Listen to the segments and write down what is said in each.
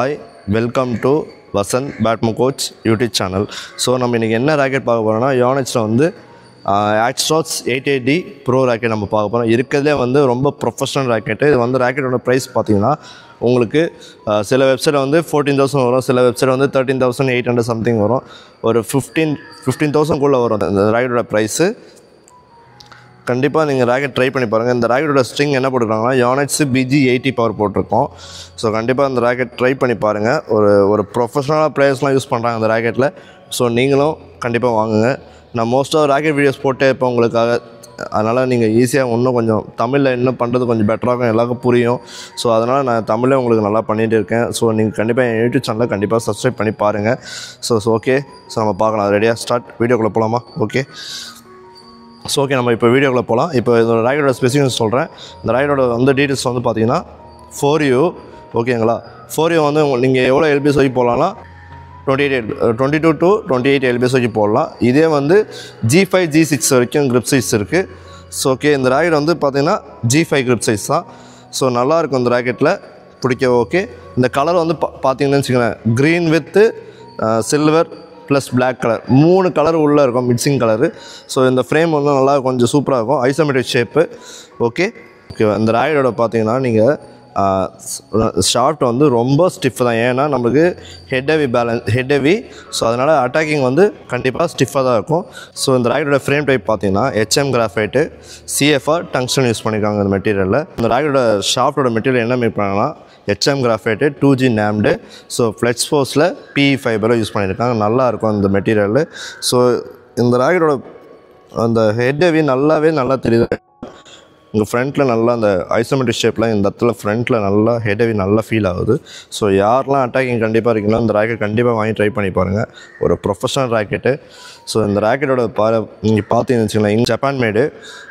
Hi, welcome to Vasan Badminton Coach YouTube channel. So நம்ம இன்னைக்கு என்ன ராக்கெட் பார்க்க போறோம்னா Yonex-ல வந்து Axtrox 880 Pro ராக்கெட் நம்ம பார்க்க போறோம். இருக்கிறதுலே வந்து ரொம்ப ப்ரொஃபஷனல் ராக்கெட். இது வந்து ராக்கெட்டோட பிரைஸ் பார்த்தீங்கன்னா உங்களுக்கு சில வெப்சைட்ல வந்து 14000 வரும், சில வெப்சைட் வந்து 13800 சம்திங் வரும். ஒரு 15000 குள்ள வரும் இந்த ராக்கெட்டோட பிரைஸ். கண்டிப்பாக நீங்கள் ராக்கெட் ட்ரை பண்ணி பாருங்கள். இந்த ராக்கெட்டோட ஸ்ட்ரிங் என்ன போட்டுருக்காங்கன்னா Yonex BG80 பவர் போட்டிருக்கோம். ஸோ கண்டிப்பாக இந்த ராக்கெட் ட்ரை பண்ணி பாருங்கள். ஒரு ப்ரொஃபஷனலாக பிளேயர்ஸ்லாம் யூஸ் பண்ணுறாங்க அந்த ராக்கெட்டில். ஸோ நீங்களும் கண்டிப்பாக வாங்குங்க. நான் மோஸ்ட்டாக ராக்கெட் வீடியோஸ் போட்டே இப்போ உங்களுக்காக, அதனால் நீங்கள் ஈஸியாக இன்னும் கொஞ்சம் தமிழில் இன்னும் பண்ணுறது கொஞ்சம் பெட்டராகும், எல்லாருக்கும் புரியும். ஸோ அதனால் நான் தமிழே உங்களுக்கு நல்லா பண்ணிகிட்டு இருக்கேன். ஸோ நீங்கள் கண்டிப்பாக என் யூடியூப் சேனலை கண்டிப்பாக சப்ஸ்கிரைப் பண்ணி பாருங்கள். ஓகே. ஸோ நம்ம பார்க்கலாம். ரெடியாக ஸ்டார்ட் வீடியோக்குள்ளே போகலாமா? ஓகே. ஸோ ஓகே, நம்ம இப்போ வீடியோக்குள்ளே போகலாம். இப்போ இதோட ராக்கெட்டோட ஸ்பெசிஃபிகேஷன் சொல்கிறேன். இந்த ராக்கெட்டோட வந்து டீட்டெயில்ஸ் வந்து பார்த்தீங்கன்னா 4U ஓகேங்களா. 4U வந்து நீங்கள் எவ்வளோ எல்பிஎஸ் வரைக்கும் போடலாம்னா 22 to 28 எல்பிஎஸ் வரைக்கும் போடலாம். இதே வந்து G5 G6 வரைக்கும் grip size இருக்குது. ஸோ ஓகே, இந்த ராக்கெட் வந்து பார்த்தீங்கன்னா G5 grip size தான். ஸோ நல்லாயிருக்கும் இந்த ராக்கெட்டில், பிடிக்க. ஓகே, இந்த கலர் வந்து பார்த்தீங்கன்னு வச்சுக்கோங்களேன், green with silver plus black colour, 3 colour உள்ளே இருக்கும், மிக்சிங் கலரு. ஸோ இந்த ஃப்ரேம் வந்து நல்லா கொஞ்சம் சூப்பராக இருக்கும், ஐசோமெட்ரிக் ஷேப்பு. ஓகே. இந்த ராக்கெட்டோட பார்த்தீங்கன்னா நீங்கள் ஷாஃப்ட் வந்து ரொம்ப ஸ்டிஃப் தான். ஏன்னா நம்மளுக்கு ஹெட் ஹெவி. ஸோ அதனால் அட்டாக்கிங் வந்து கண்டிப்பாக ஸ்டிஃபாக தான் இருக்கும். ஸோ இந்த ராக்கெட்டோட ஃப்ரேம் டைப் பார்த்தீங்கன்னா HM graphite, CFR tungsten use பண்ணியிருக்காங்க இந்த மெட்டீரியலில். இந்த ராக்கெட்டோட ஷாஃப்டோட மெட்டீரியல் என்ன மேக் பண்ணாங்கன்னா HM graphite 2G NAMD. So flex ஃபோர்ஸில் PE ஃபைபரை யூஸ் பண்ணியிருக்காங்க. நல்லாயிருக்கும் இந்த மெட்டீரியல். ஸோ இந்த ராக்கெட்டோட அந்த ஹெட் ஹெவி நல்லா தெரியுது. உங்கள் ஃப்ரண்ட்டில் நல்லா அந்த ஐசோமெட்ரிக் ஷேப்பில் இந்த இடத்துல ஃப்ரண்ட்டில் நல்லா ஹெட் ஹெவி நல்லா ஃபீல் ஆகுது. ஸோ யாரெல்லாம் அட்டாக்கிங் கண்டிப்பாக இருக்கீங்களோ இந்த ராக்கெட் கண்டிப்பாக வாங்கி ட்ரை பண்ணி பாருங்கள். ஒரு ப்ரொஃபஷனல் ராக்கெட்டு. ஸோ இந்த ராக்கெட்டோட நீங்கள் பார்த்தீங்கன்னு வச்சுக்கலாம், இங்கே ஜப்பான் மேடு.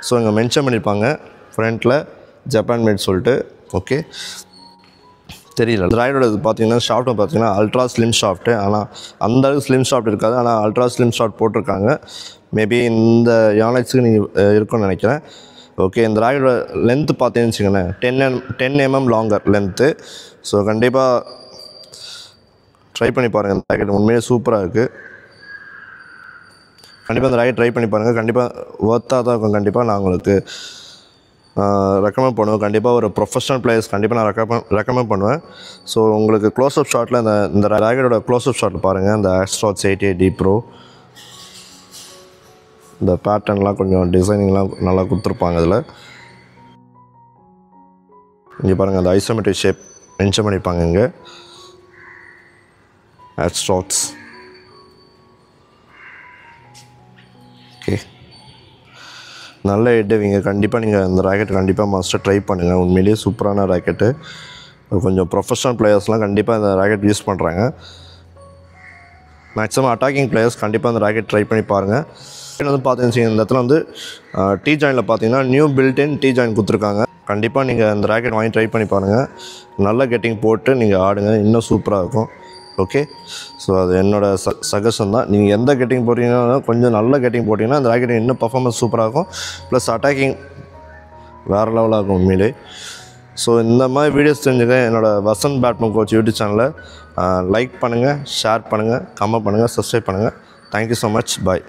ஸோ இங்கே மென்ஷன் பண்ணியிருப்பாங்க ஃப்ரண்ட்டில் ஜப்பான் மேட் சொல்லிட்டு. ஓகே, தெரியல. இந்த ராக்கெட்டோட இது பார்த்தீங்கன்னா ஷாஃப்ட்டு பார்த்தீங்கன்னா அல்ட்ரா ஸ்லிம் ஷாஃப்ட்டு. ஆனால் அந்தளவுக்கு ஸ்லிம் ஷாஃப்ட் இருக்காது, ஆனால் அல்ட்ரா ஸ்லிம் ஷாஃப்ட் போட்டிருக்காங்க. மேபி இந்த Yonex-க்கு நீங்கள் இருக்குன்னு நினைக்கிறேன். ஓகே, இந்த ராக்கெட்டோட லென்த்து பார்த்தீங்கன்னு வச்சுக்கோங்களேன் 10 mm லாங்கர் லென்த்து. ஸோ கண்டிப்பாக ட்ரை பண்ணி பாருங்கள். இந்த ராக்கெட் உண்மையிலே சூப்பராக இருக்குது. கண்டிப்பாக இந்த ராக்கெட் ட்ரை பண்ணி பாருங்கள். கண்டிப்பாக ஒர்த்தாக தான் இருக்கும். கண்டிப்பாக நான் உங்களுக்கு ரெக்கமெண்ட் பண்ணுவேன். கண்டிப்பாக ஒரு ப்ரொஃபஷனல் பிளேயர்ஸ் கண்டிப்பாக நான் ரெக்கமெண்ட் பண்ணுவேன். ஸோ உங்களுக்கு க்ளோஸ்அப் ஷாட்டில் இந்த ராக்கெட்டோட க்ளோஸ்அப் ஷாட்டில் பாருங்கள். இந்த Axtrox 880 Pro இந்த பேட்டர்ன்லாம் கொஞ்சம் டிசைனிங்லாம் நல்லா கொடுத்துருப்பாங்க. இதில் இங்கே பாருங்கள், அந்த ஐசோமெட்ரிக் ஷேப் மென்ஷன் பண்ணியிருப்பாங்க இங்கே Axtrox. ஓகே, நல்ல ஹெட்டுவிங்க. கண்டிப்பாக நீங்கள் இந்த ராக்கெட் கண்டிப்பாக மஸ்ட்டாக ட்ரை பண்ணுங்கள். உண்மையிலேயே சூப்பரான ராக்கெட்டு. கொஞ்சம் ப்ரொஃபஷனல் பிளேயர்ஸ்லாம் கண்டிப்பாக இந்த ராக்கெட் யூஸ் பண்ணுறாங்க. மேக்ஸிமம் அட்டாக்கிங் பிளேயர்ஸ் கண்டிப்பாக இந்த ராக்கெட் ட்ரை பண்ணி பாருங்கள். வந்து பார்த்தீங்கன்னா இந்த இடத்துல வந்து டீ ஜாயினில் பார்த்தீங்கன்னா நியூ பில்ட்-இன் டீ ஜாயின் கொடுத்துருக்காங்க. கண்டிப்பாக நீங்கள் இந்த ராக்கெட் வாங்கி ட்ரை பண்ணி பாருங்கள். நல்ல கெட்டிங் போட்டு நீங்கள் ஆடுங்க, இன்னும் சூப்பராக இருக்கும். ஓகே. ஸோ அது என்னோடய சஜஷன் தான். நீங்கள் எந்த கெட்டிங் போட்டிங்கன்னா கொஞ்சம் நல்ல கெட்டிங் போட்டிங்கன்னா அந்த ராக்கெட் இன்னும் பர்ஃபார்மன்ஸ் சூப்பராக இருக்கும். ப்ளஸ் அட்டாக்கிங் வேறு லெவலாக இருக்கும் உண்மையிலே. ஸோ இந்த மாதிரி வீடியோஸ் தெரிஞ்சுக்க என்னோடய வசன் பேட்மிண்டன் கோச் யூடியூப் சேனலை லைக் பண்ணுங்கள், ஷேர் பண்ணுங்கள், கமெண்ட் பண்ணுங்கள், சப்ஸ்கிரைப் பண்ணுங்கள். Thank you so much. பாய்.